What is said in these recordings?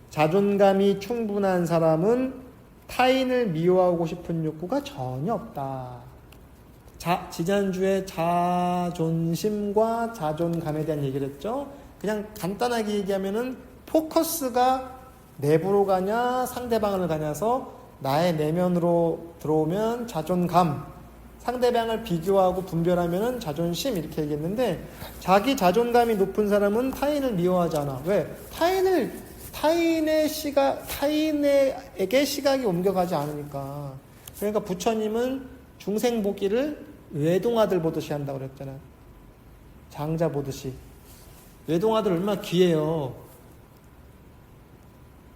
자존감이 충분한 사람은 타인을 미워하고 싶은 욕구가 전혀 없다. 지난주에 자존심과 자존감에 대한 얘기를 했죠. 그냥 간단하게 얘기하면은 포커스가 내부로 가냐 상대방을 가냐서 나의 내면으로 들어오면 자존감, 상대방을 비교하고 분별하면은 자존심 이렇게 얘기했는데, 자기 자존감이 높은 사람은 타인을 미워하지 않아. 왜? 타인에게 시각이 옮겨가지 않으니까. 그러니까 부처님은 중생보기를 외동아들 보듯이 한다고 그랬잖아. 장자 보듯이. 외동아들 얼마나 귀해요.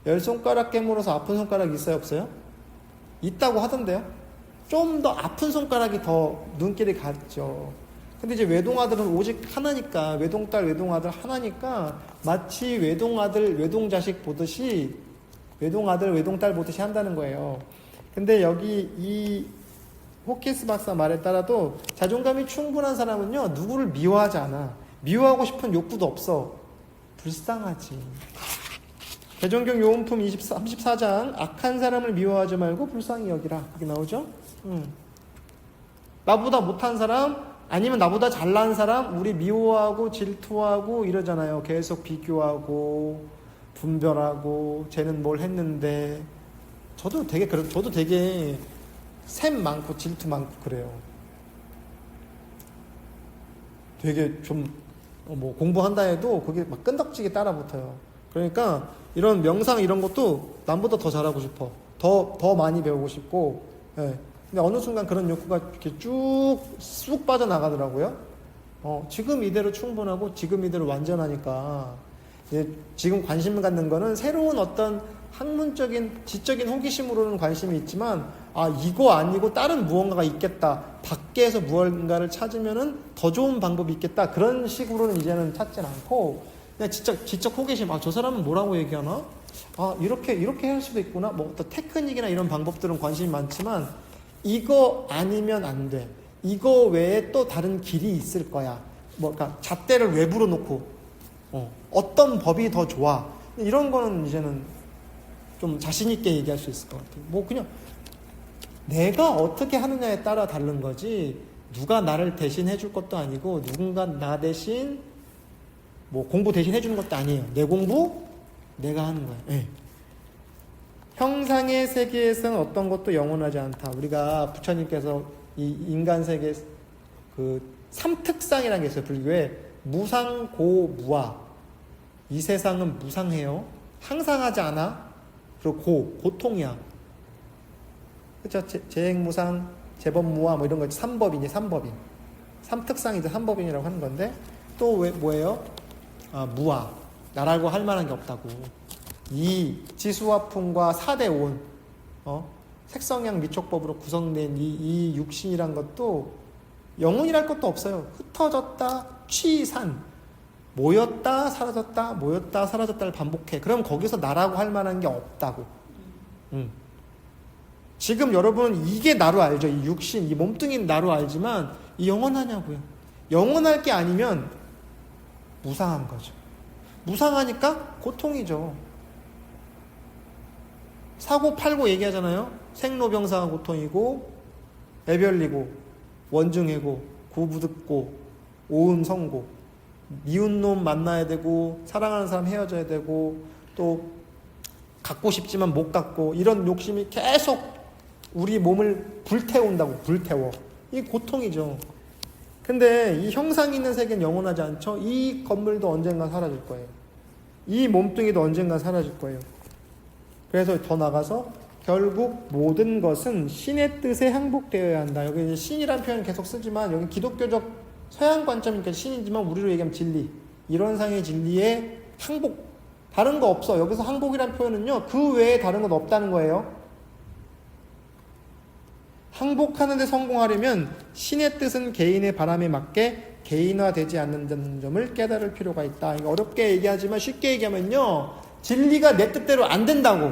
10손가락 깨물어서 아픈 손가락 있어요 없어요? 있다고 하던데요. 좀 더 아픈 손가락이 더 눈길이 갔죠. 근데 이제 외동아들은 오직 하나니까, 외동딸 외동아들 하나니까 마치 외동아들 외동자식 보듯이, 외동아들 외동딸 보듯이 한다는 거예요. 근데 여기 이 호키스 박사 말에 따라도 자존감이 충분한 사람은요, 누구를 미워하지 않아. 미워하고 싶은 욕구도 없어. 불쌍하지. 대종경 요원품 34장 악한 사람을 미워하지 말고 불쌍히 여기라. 여기 나오죠? 나보다 못한 사람, 아니면 나보다 잘난 사람, 우리 미워하고 질투하고 이러잖아요. 계속 비교하고 분별하고 쟤는 뭘 했는데. 저도 되게 샘 많고 질투 많고 그래요. 되게 좀 뭐 공부한다 해도 그게 막 끈덕지게 따라붙어요. 그러니까 이런 명상 이런 것도 남보다 더 잘하고 싶어. 더 많이 배우고 싶고. 예. 근데 어느 순간 그런 욕구가 이렇게 쑥 빠져나가더라고요. 지금 이대로 충분하고 지금 이대로 완전하니까. 지금 관심을 갖는 거는 새로운 어떤 학문적인 지적인 호기심으로는 관심이 있지만, 이거 아니고 다른 무언가가 있겠다, 밖에서 무언가를 찾으면은 더 좋은 방법이 있겠다, 그런 식으로는 이제는 찾진 않고 그냥 지적 호기심. 저 사람은 뭐라고 얘기하나? 이렇게 할 수도 있구나. 뭐 어떤 테크닉이나 이런 방법들은 관심이 많지만, 이거 아니면 안 돼, 이거 외에 또 다른 길이 있을 거야, 그러니까 잣대를 외부로 놓고 어떤 법이 더 좋아, 이런 거는 이제는 좀 자신있게 얘기할 수 있을 것 같아요. 뭐 그냥 내가 어떻게 하느냐에 따라 다른 거지, 누가 나를 대신 해줄 것도 아니고, 누군가 나 대신 뭐 공부 대신 해주는 것도 아니에요. 내 공부 내가 하는 거예요. 네. 형상의 세계에서는 어떤 것도 영원하지 않다. 우리가 부처님께서 이 인간 세계 그 삼특상이라는 게 있어요. 불교에 무상, 고, 무아. 이 세상은 무상해요. 항상하지 않아. 그리고 고통이야. 그렇죠? 재행무상, 재법무아 뭐 이런 거 삼법이니 삼법인. 삼특상이죠. 삼법인이라고 하는 건데, 또 뭐예요? 무아. 나라고 할 만한 게 없다고. 이 지수화풍과 사대온, 색성양 미촉법으로 구성된 이 육신이란 것도 영혼이랄 것도 없어요. 흩어졌다 취산, 모였다 사라졌다, 모였다 사라졌다를 반복해. 그럼 거기서 나라고 할 만한 게 없다고. 지금 여러분은 이게 나로 알죠. 이 육신, 이 몸뚱이는 나로 알지만 이 영원하냐고요. 영원할 게 아니면 무상한 거죠. 무상하니까 고통이죠. 사고 팔고 얘기하잖아요. 생로병사가 고통이고, 애별리고, 원증해고, 구부듣고, 오음성고, 미운 놈 만나야 되고, 사랑하는 사람 헤어져야 되고, 또 갖고 싶지만 못 갖고, 이런 욕심이 계속 우리 몸을 불태운다고. 불태워. 이게 고통이죠. 근데 이 형상 있는 세계는 영원하지 않죠. 이 건물도 언젠가 사라질 거예요. 이 몸뚱이도 언젠가 사라질 거예요. 그래서 더 나가서 결국 모든 것은 신의 뜻에 항복되어야 한다. 여기 이제 신이라는 표현을 계속 쓰지만, 여기 기독교적 서양 관점이니까 신이지만 우리로 얘기하면 진리, 이론상의 진리에 항복, 다른 거 없어. 여기서 항복이라는 표현은요, 그 외에 다른 건 없다는 거예요. 항복하는 데 성공하려면 신의 뜻은 개인의 바람에 맞게 개인화되지 않는다는 점을 깨달을 필요가 있다. 이거 어렵게 얘기하지만 쉽게 얘기하면요, 진리가 내 뜻대로 안 된다고.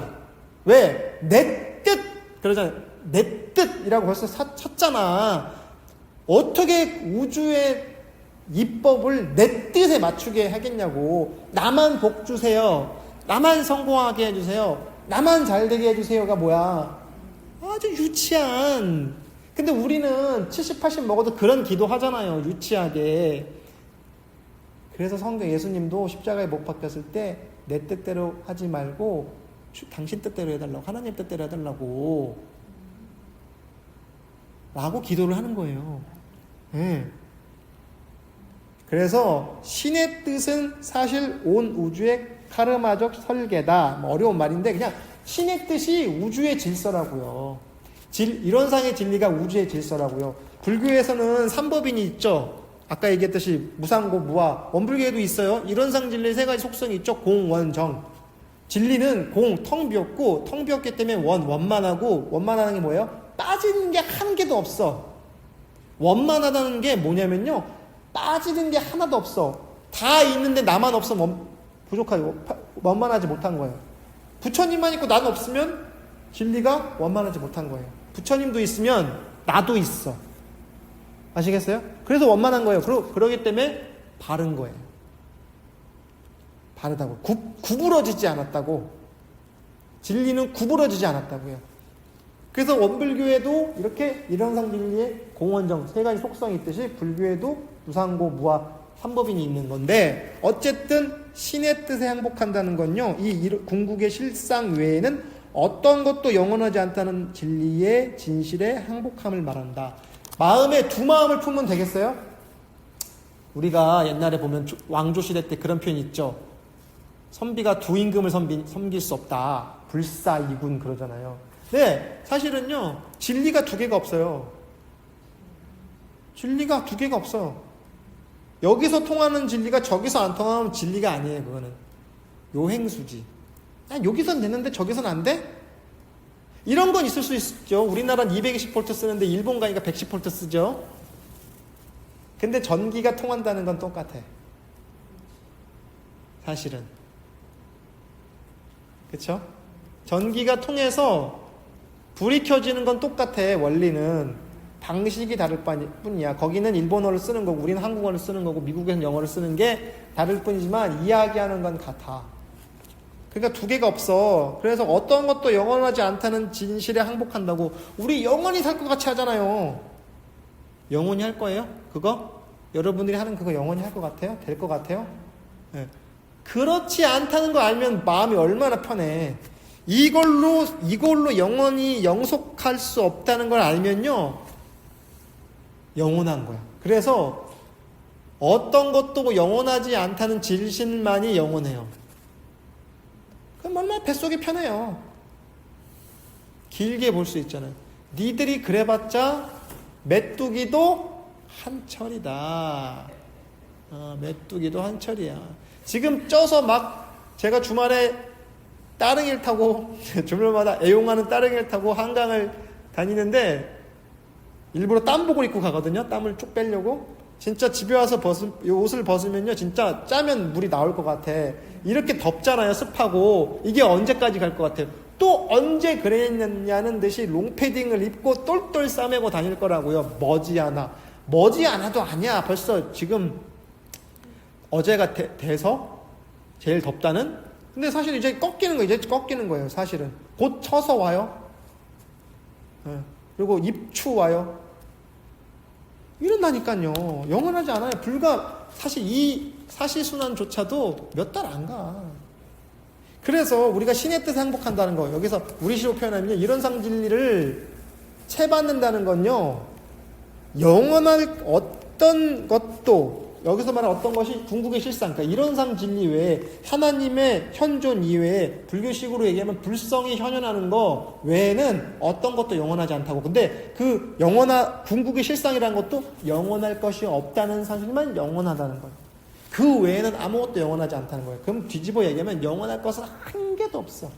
왜? 내 뜻! 그러잖아요. 내 뜻이라고 벌써 쳤잖아. 어떻게 우주의 입법을 내 뜻에 맞추게 하겠냐고. 나만 복 주세요. 나만 성공하게 해주세요. 나만 잘되게 해주세요가 뭐야? 아주 유치한. 근데 우리는 70, 80 먹어도 그런 기도 하잖아요. 유치하게. 그래서 성경 예수님도 십자가에 못 박혔을 때 내 뜻대로 하지 말고 당신 뜻대로 해달라고, 하나님 뜻대로 해달라고 라고 기도를 하는 거예요. 네. 그래서 신의 뜻은 사실 온 우주의 카르마적 설계다. 뭐 어려운 말인데 그냥 신의 뜻이 우주의 질서라고요. 이론상의 진리가 우주의 질서라고요. 불교에서는 삼법인이 있죠. 아까 얘기했듯이 무상고, 무아. 원불교에도 있어요. 이론상 진리 세 가지 속성이 있죠. 공, 원, 정. 진리는 공, 텅 비었고, 텅 비었기 때문에 원만하고, 원만하는 게 뭐예요? 빠지는 게 한 개도 없어. 원만하다는 게 뭐냐면요, 빠지는 게 하나도 없어. 다 있는데 나만 없으면 부족하고 원만하지 못한 거예요. 부처님만 있고 나는 없으면 진리가 원만하지 못한 거예요. 부처님도 있으면 나도 있어. 아시겠어요? 그래서 원만한 거예요. 그러기 때문에 바른 거예요. 바르다고. 구부러지지 않았다고. 진리는 구부러지지 않았다고요. 그래서 원불교에도 이렇게 일원상 진리의 공원정 세 가지 속성이 있듯이 불교에도 무상고, 무아, 삼법인이 있는 건데, 어쨌든 신의 뜻에 항복한다는 건요, 이 궁극의 실상 외에는 어떤 것도 영원하지 않다는 진리의 진실에 항복함을 말한다. 마음에 두 마음을 품으면 되겠어요? 우리가 옛날에 보면 왕조시대 때 그런 표현 있죠. 선비가 두 임금을 섬길 수 없다. 불사이군 그러잖아요. 네, 사실은요, 진리가 두 개가 없어요. 진리가 두 개가 없어요. 여기서 통하는 진리가 저기서 안 통하면 진리가 아니에요. 그거는 요행수지. 여기선 되는데 저기선 안 돼? 이런 건 있을 수 있죠. 우리나라는 220V 쓰는데 일본 가니까 110V 쓰죠. 근데 전기가 통한다는 건 똑같아. 사실은. 그쵸? 전기가 통해서 불이 켜지는 건 똑같아. 원리는. 방식이 다를 뿐이야. 거기는 일본어를 쓰는 거고 우리는 한국어를 쓰는 거고 미국에서는 영어를 쓰는 게 다를 뿐이지만 이야기하는 건 같아. 그러니까 두 개가 없어. 그래서 어떤 것도 영원하지 않다는 진실에 항복한다고. 우리 영원히 살 것 같이 하잖아요. 영원히 할 거예요? 그거? 여러분들이 하는 그거 영원히 할 것 같아요? 될 것 같아요? 네. 그렇지 않다는 거 알면 마음이 얼마나 편해. 이걸로 영원히 영속할 수 없다는 걸 알면요, 영원한 거야. 그래서 어떤 것도 영원하지 않다는 진실만이 영원해요. 그럼 얼마나 뱃속이 편해요. 길게 볼 수 있잖아요. 니들이 그래봤자 메뚜기도 한철이다. 메뚜기도 한철이야. 지금 쪄서 막 제가 주말에 따릉이를 타고 주말마다 애용하는 따릉이를 타고 한강을 다니는데 일부러 땀복을 입고 가거든요. 땀을 쭉 빼려고. 진짜 집에 와서 옷을 벗으면요, 진짜 짜면 물이 나올 것 같아. 이렇게 덥잖아요. 습하고. 이게 언제까지 갈 것 같아요? 또 언제 그랬냐는 듯이 롱패딩을 입고 똘똘 싸매고 다닐 거라고요. 머지않아도 아니야. 벌써 지금 어제가 돼서 제일 덥다는. 근데 사실 이제 꺾이는 거예요. 사실은 곧 쳐서 와요. 그리고 입추 와요. 이런다니까요. 영원하지 않아요. 사실 이 사시순환조차도 몇 달 안 가. 그래서 우리가 신의 뜻에 항복한다는 거, 여기서 우리시로 표현하면 이런 상진리를 채받는다는 건요, 영원할 어떤 것도, 여기서 말하는 어떤 것이 궁극의 실상, 그러니까 이론상 진리 외에 하나님의 현존 이외에 불교식으로 얘기하면 불성이 현현하는 거 외에는 어떤 것도 영원하지 않다고. 근데 그 궁극의 실상이라는 것도 영원할 것이 없다는 사실만 영원하다는 거예요. 그 외에는 아무것도 영원하지 않다는 거예요. 그럼 뒤집어 얘기하면 영원할 것은 한 개도 없어.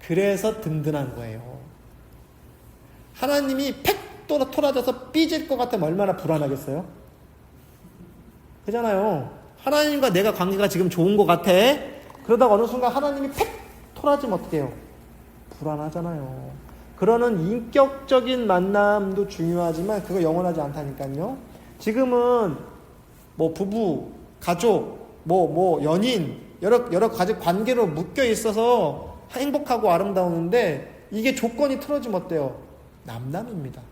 그래서 든든한 거예요. 하나님이 팩 토라져서 삐질 것 같으면 얼마나 불안하겠어요? 그잖아요. 하나님과 내가 관계가 지금 좋은 것 같아. 그러다가 어느 순간 하나님이 팩 토라지면 어떻게 해요? 불안하잖아요. 그러는 인격적인 만남도 중요하지만 그거 영원하지 않다니까요. 지금은 뭐 부부, 가족, 연인, 여러 가지 관계로 묶여 있어서 행복하고 아름다운데 이게 조건이 틀어지면 어때요? 남남입니다.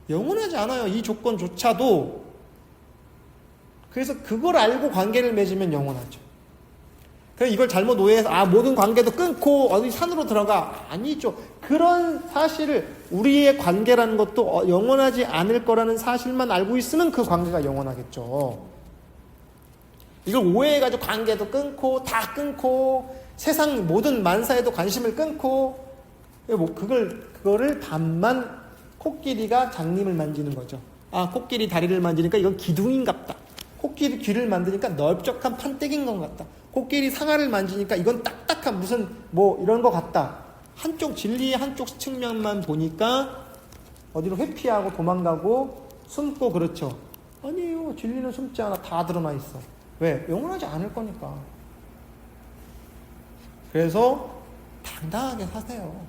영원하지 않아요. 이 조건조차도. 그래서 그걸 알고 관계를 맺으면 영원하죠. 그래서 이걸 잘못 오해해서 모든 관계도 끊고 어디 산으로 들어가. 아니죠. 그런 사실을 우리의 관계라는 것도 영원하지 않을 거라는 사실만 알고 있으면 그 관계가 영원하겠죠. 이걸 오해해가지고 관계도 끊고 다 끊고 세상 모든 만사에도 관심을 끊고 그거를 반만 코끼리가 장님을 만지는 거죠. 코끼리 다리를 만지니까 이건 기둥인갑다. 코끼리 귀를 만드니까 넓적한 판때기인 것 같다. 코끼리 상아를 만지니까 이건 딱딱한 무슨 이런 것 같다. 한쪽 진리의 한쪽 측면만 보니까 어디로 회피하고 도망가고 숨고 그렇죠. 아니에요. 진리는 숨지 않아. 다 드러나 있어. 왜? 영원하지 않을 거니까. 그래서 당당하게 사세요.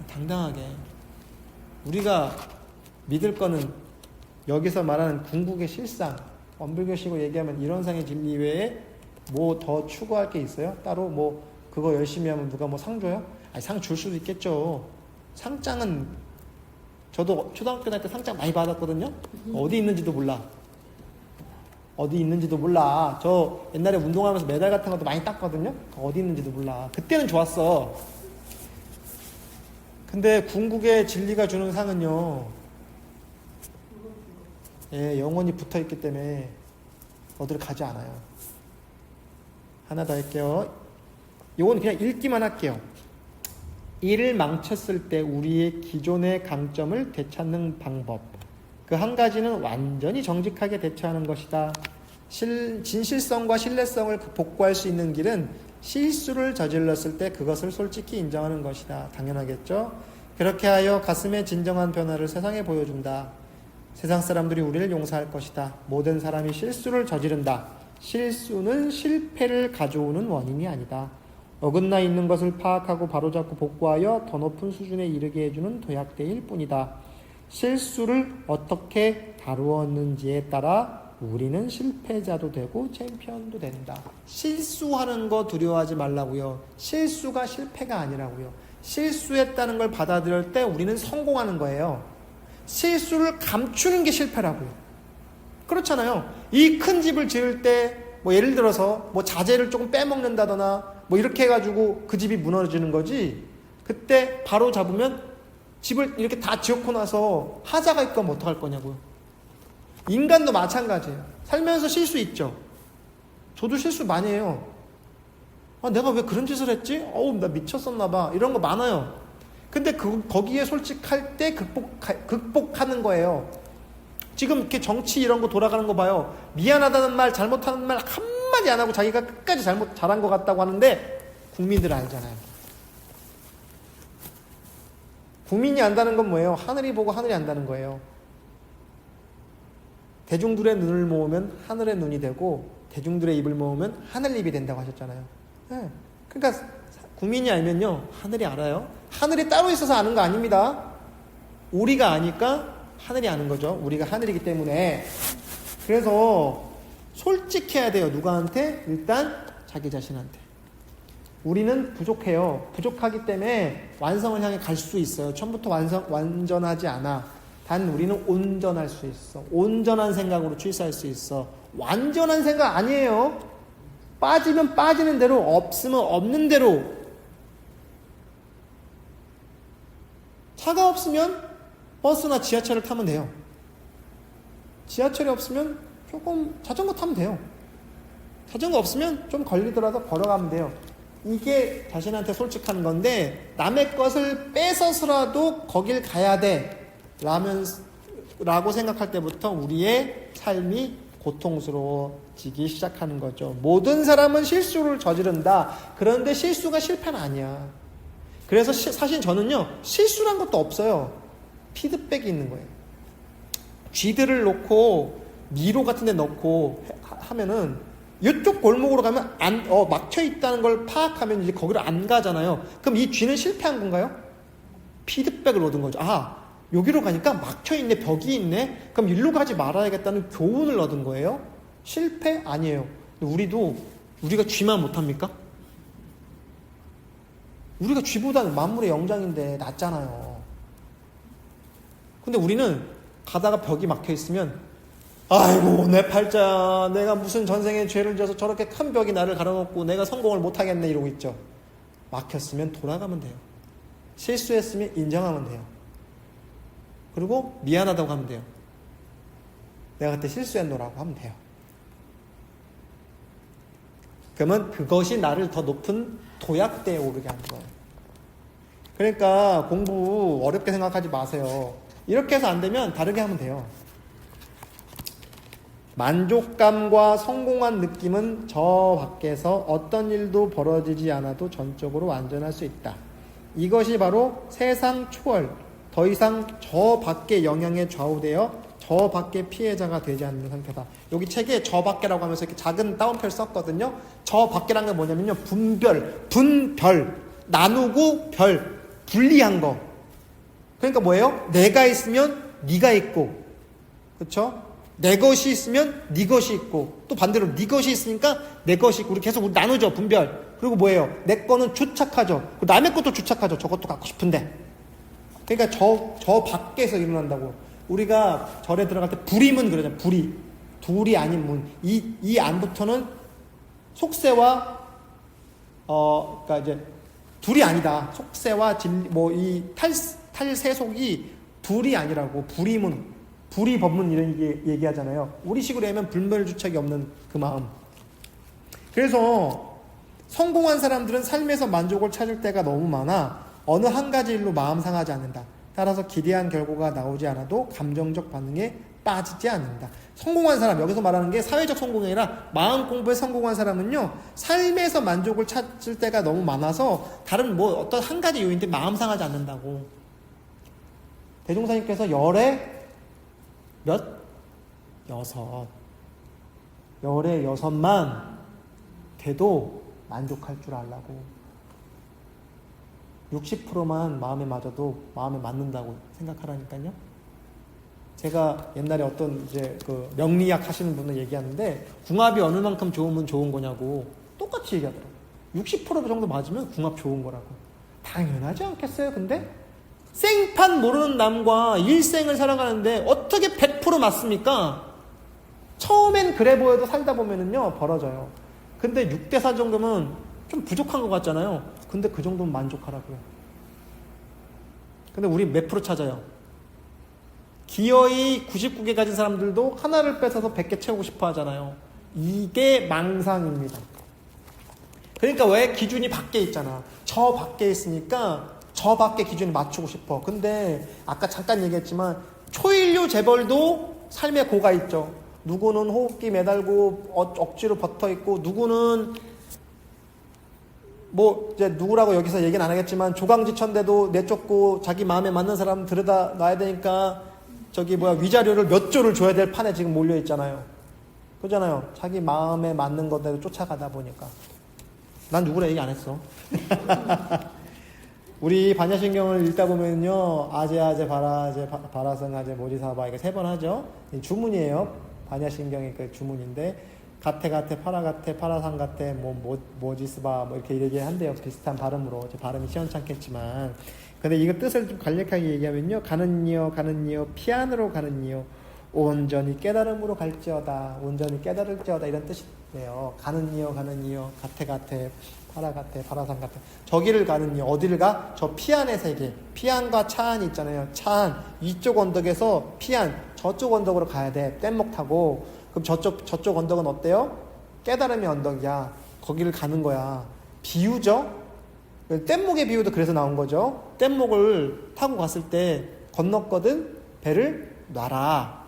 당당하게. 우리가 믿을 거는 여기서 말하는 궁극의 실상, 원불교식으로 얘기하면 이론상의 진리 외에 뭐 더 추구할 게 있어요? 따로 그거 열심히 하면 누가 상 줘요? 상 줄 수도 있겠죠. 상장은 저도 초등학교 다닐 때 상장 많이 받았거든요. 어디 있는지도 몰라. 저 옛날에 운동하면서 메달 같은 것도 많이 땄거든요. 어디 있는지도 몰라. 그때는 좋았어. 근데 궁극의 진리가 주는 상은요, 영원히 붙어있기 때문에 어디를 가지 않아요. 하나 더 할게요. 이건 그냥 읽기만 할게요. 이를 망쳤을 때 우리의 기존의 강점을 되찾는 방법. 그 한 가지는 완전히 정직하게 대처하는 것이다. 진실성과 신뢰성을 복구할 수 있는 길은 실수를 저질렀을 때 그것을 솔직히 인정하는 것이다. 당연하겠죠. 그렇게 하여 가슴의 진정한 변화를 세상에 보여준다. 세상 사람들이 우리를 용서할 것이다. 모든 사람이 실수를 저지른다. 실수는 실패를 가져오는 원인이 아니다. 어긋나 있는 것을 파악하고 바로잡고 복구하여 더 높은 수준에 이르게 해주는 도약대일 뿐이다. 실수를 어떻게 다루었는지에 따라 우리는 실패자도 되고 챔피언도 된다. 실수하는 거 두려워하지 말라고요. 실수가 실패가 아니라고요. 실수했다는 걸 받아들일 때 우리는 성공하는 거예요. 실수를 감추는 게 실패라고요. 그렇잖아요. 이 큰 집을 지을 때 예를 들어서 자재를 조금 빼먹는다거나 이렇게 해가지고 그 집이 무너지는 거지. 그때 바로 잡으면 집을 이렇게 다 지었고 나서 하자가 있고 하면 어떡할 거냐고요. 인간도 마찬가지예요. 살면서 실수 있죠. 저도 실수 많이 해요. 내가 왜 그런 짓을 했지? 나 미쳤었나 봐. 이런 거 많아요. 근데 거기에 솔직할 때 극복하는 거예요. 지금 이렇게 정치 이런 거 돌아가는 거 봐요. 미안하다는 말, 잘못하는 말 한마디 안 하고 자기가 끝까지 잘한 것 같다고 하는데 국민들은 알잖아요. 국민이 안다는 건 뭐예요? 하늘이 보고 하늘이 안다는 거예요. 대중들의 눈을 모으면 하늘의 눈이 되고 대중들의 입을 모으면 하늘 입이 된다고 하셨잖아요. 그러니까 국민이 알면요, 하늘이 알아요. 하늘이 따로 있어서 아는 거 아닙니다. 우리가 아니까 하늘이 아는 거죠. 우리가 하늘이기 때문에. 그래서 솔직해야 돼요. 누구한테? 일단 자기 자신한테. 우리는 부족해요. 부족하기 때문에 완성을 향해 갈 수 있어요. 처음부터 완전하지 않아. 단 우리는 온전할 수 있어. 온전한 생각으로 출세할 수 있어. 완전한 생각 아니에요. 빠지면 빠지는 대로, 없으면 없는 대로. 차가 없으면 버스나 지하철을 타면 돼요. 지하철이 없으면 조금 자전거 타면 돼요. 자전거 없으면 좀 걸리더라도 걸어가면 돼요. 이게 자신한테 솔직한 건데, 남의 것을 뺏어서라도 거길 가야 돼 라고 생각할 때부터 우리의 삶이 고통스러워지기 시작하는 거죠. 모든 사람은 실수를 저지른다. 그런데 실수가 실패는 아니야. 그래서 사실 저는요, 실수란 것도 없어요. 피드백이 있는 거예요. 쥐들을 놓고 미로 같은 데 넣고 하면은 이쪽 골목으로 가면 막혀 있다는 걸 파악하면 이제 거기로 안 가잖아요. 그럼 이 쥐는 실패한 건가요? 피드백을 얻은 거죠. 여기로 가니까 막혀 있네, 벽이 있네. 그럼 일로 가지 말아야겠다는 교훈을 얻은 거예요. 실패 아니에요. 우리도 우리가 쥐만 못합니까? 우리가 쥐보다는 만물의 영장인데 낫잖아요. 근데 우리는 가다가 벽이 막혀 있으면 아이고 내 팔자, 내가 무슨 전생에 죄를 져서 저렇게 큰 벽이 나를 가로놓고 내가 성공을 못하겠네 이러고 있죠. 막혔으면 돌아가면 돼요. 실수했으면 인정하면 돼요. 그리고 미안하다고 하면 돼요. 내가 그때 실수했노라고 하면 돼요. 그러면 그것이 나를 더 높은 도약대에 오르게 하는 거예요. 그러니까 공부 어렵게 생각하지 마세요. 이렇게 해서 안 되면 다르게 하면 돼요. 만족감과 성공한 느낌은 저 밖에서 어떤 일도 벌어지지 않아도 전적으로 완전할 수 있다. 이것이 바로 세상 초월, 더 이상 저 밖의 영향에 좌우되어 저 밖의 피해자가 되지 않는 상태다. 여기 책에 저 밖에라고 하면서 이렇게 작은 따옴표를 썼거든요. 저 밖이라는 게 뭐냐면요. 분별, 나누고 별, 분리한 거. 그러니까 뭐예요? 내가 있으면 네가 있고, 그렇죠? 내 것이 있으면 네 것이 있고, 또 반대로 네 것이 있으니까 내 것이 있고, 우리 계속 나누죠. 분별. 그리고 뭐예요? 내 거는 주착하죠. 남의 것도 주착하죠. 저것도 갖고 싶은데. 그러니까 저 밖에서 일어난다고. 우리가 절에 들어갈 때 불임은 그러잖아요. 불이. 둘이 아닌 문. 이 안부터는 속세와 그러니까 이제 둘이 아니다. 속세와 이 탈세속이 둘이 아니라고. 불임은, 불이 법문 이런 얘기하잖아요. 우리식으로 하면 불멸주착이 없는 그 마음. 그래서 성공한 사람들은 삶에서 만족을 찾을 때가 너무 많아 어느 한 가지 일로 마음 상하지 않는다. 따라서 기대한 결과가 나오지 않아도 감정적 반응에 빠지지 않는다. 성공한 사람, 여기서 말하는 게 사회적 성공이 아니라 마음 공부에 성공한 사람은요, 삶에서 만족을 찾을 때가 너무 많아서 다른 어떤 한 가지 요인인데 마음 상하지 않는다고. 대종사님께서 열에 열에 6만 돼도 만족할 줄 알라고. 60%만 마음에 맞아도 마음에 맞는다고 생각하라니까요. 제가 옛날에 어떤 이제 그 명리학 하시는 분을 얘기하는데 궁합이 어느 만큼 좋으면 좋은 거냐고 똑같이 얘기하더라고요. 60% 정도 맞으면 궁합 좋은 거라고. 당연하지 않겠어요? 근데 생판 모르는 남과 일생을 살아가는데 어떻게 100% 맞습니까? 처음엔 그래 보여도 살다 보면은요 벌어져요. 근데 6대4 정도면 좀 부족한 것 같잖아요. 근데 그 정도면 만족하라고요. 근데 우리 몇 프로 찾아요? 기어이 99개 가진 사람들도 하나를 뺏어서 100개 채우고 싶어 하잖아요. 이게 망상입니다. 그러니까 왜 기준이 밖에 있잖아. 저 밖에 있으니까 저 밖에 기준에 맞추고 싶어. 근데 아까 잠깐 얘기했지만 초인류 재벌도 삶의 고가 있죠. 누구는 호흡기 매달고 억지로 버텨있고, 누구는 이제 누구라고 여기서 얘기는 안 하겠지만 조강지천대도 내쫓고 자기 마음에 맞는 사람 들여다 놔야 되니까 위자료를 몇 조를 줘야 될 판에 지금 몰려 있잖아요. 그잖아요. 자기 마음에 맞는 것대로 쫓아가다 보니까. 난 누구라 얘기 안 했어. 우리 반야신경을 읽다 보면요, 아제 바라제 바라성아제 모지사바 이거 3번 하죠. 주문이에요. 반야신경의 그 주문인데, 가테 파라가테 파라상가테 모지스바 이렇게 얘기한대요. 비슷한 발음으로. 제 발음이 시원찮겠지만, 근데 이거 뜻을 좀 간략하게 얘기하면요, 가는니요 피안으로 가는니요 온전히 깨달음으로 갈지어다, 온전히 깨달을지어다, 이런 뜻이네요. 가는니요 가테 파라가테 파라상가테, 저기를 가는니요, 어디를 가? 저 피안의 세계. 피안과 차안이 있잖아요. 차안, 이쪽 언덕에서 피안, 저쪽 언덕으로 가야 돼. 뗏목 타고. 그럼 저쪽 언덕은 어때요? 깨달음의 언덕이야. 거기를 가는 거야. 비유죠? 뗏목의 비유도 그래서 나온 거죠. 뗏목을 타고 갔을 때 건넜거든 배를 놔라.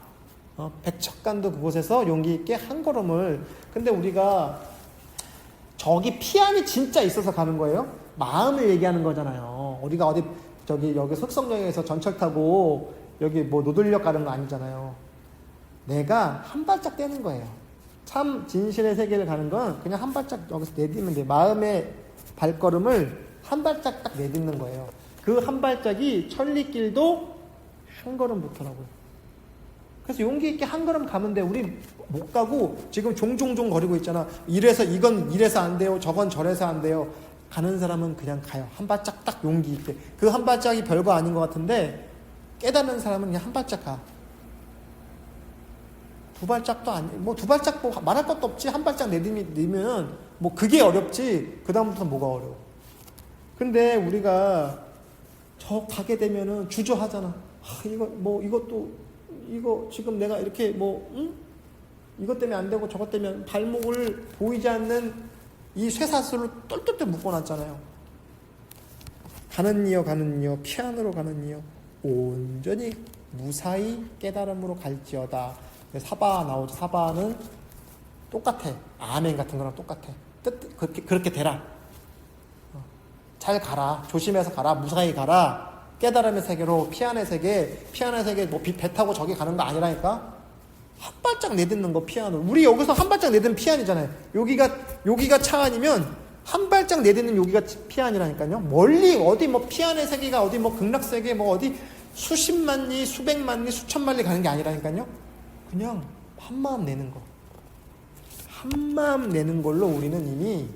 백척간도 그곳에서 용기 있게 한 걸음을. 근데 우리가 저기 피안이 진짜 있어서 가는 거예요? 마음을 얘기하는 거잖아요. 우리가 여기 흑성역에서 전철 타고 여기 노들역 가는 거 아니잖아요. 내가 한 발짝 떼는 거예요. 참 진실의 세계를 가는 건 그냥 한 발짝 여기서 내딛는 돼. 마음의 발걸음을 한 발짝 딱 내딛는 거예요. 그 한 발짝이 천리길도 한 걸음부터라고요. 그래서 용기 있게 한 걸음 가면 돼. 우리 못 가고 지금 종종종 거리고 있잖아. 이래서 이건 이래서 안 돼요. 저건 저래서 안 돼요. 가는 사람은 그냥 가요. 한 발짝 딱 용기 있게. 그 한 발짝이 별거 아닌 것 같은데 깨닫는 사람은 그냥 한 발짝 가. 두 발짝도 아니, 뭐 두 발짝 뭐 말할 것도 없지. 한 발짝 내디면 뭐 그게 어렵지. 그 다음부터 뭐가 어려워. 근데 우리가 저 가게 되면은 주저하잖아. 이거 뭐 이것도 이거 지금 내가 이렇게 뭐 이것 때문에 안 되고 저것 때문에 발목을 보이지 않는 이 쇠사슬로 똘똘똘 묶어놨잖아요. 가는 이여 피안으로 가는 이여 온전히 무사히 깨달음으로 갈지어다. 사바 나오죠. 사바는 똑같아. 아멘 같은 거랑 똑같아. 뜻 그렇게 되라. 잘 가라. 조심해서 가라. 무사히 가라. 깨달음의 세계로 피안의 세계 뭐 배 타고 저기 가는 거 아니라니까. 한 발짝 내딛는 거 피안으로. 우리 여기서 한 발짝 내딛는 피안이잖아요. 여기가 차 안이면 한 발짝 내딛는 여기가 피안이라니까요. 멀리 어디 뭐 피안의 세계가 어디 뭐 극락 세계 뭐 어디 수십만 리, 수백만 리, 수천만 리 가는 게 아니라니까요. 그냥 한 마음 내는 거. 한 마음 내는 걸로 우리는 이미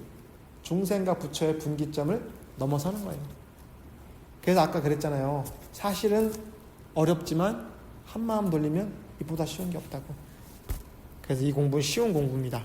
중생과 부처의 분기점을 넘어서는 거예요. 그래서 아까 그랬잖아요. 사실은 어렵지만 한 마음 돌리면 이보다 쉬운 게 없다고. 그래서 이 공부는 쉬운 공부입니다.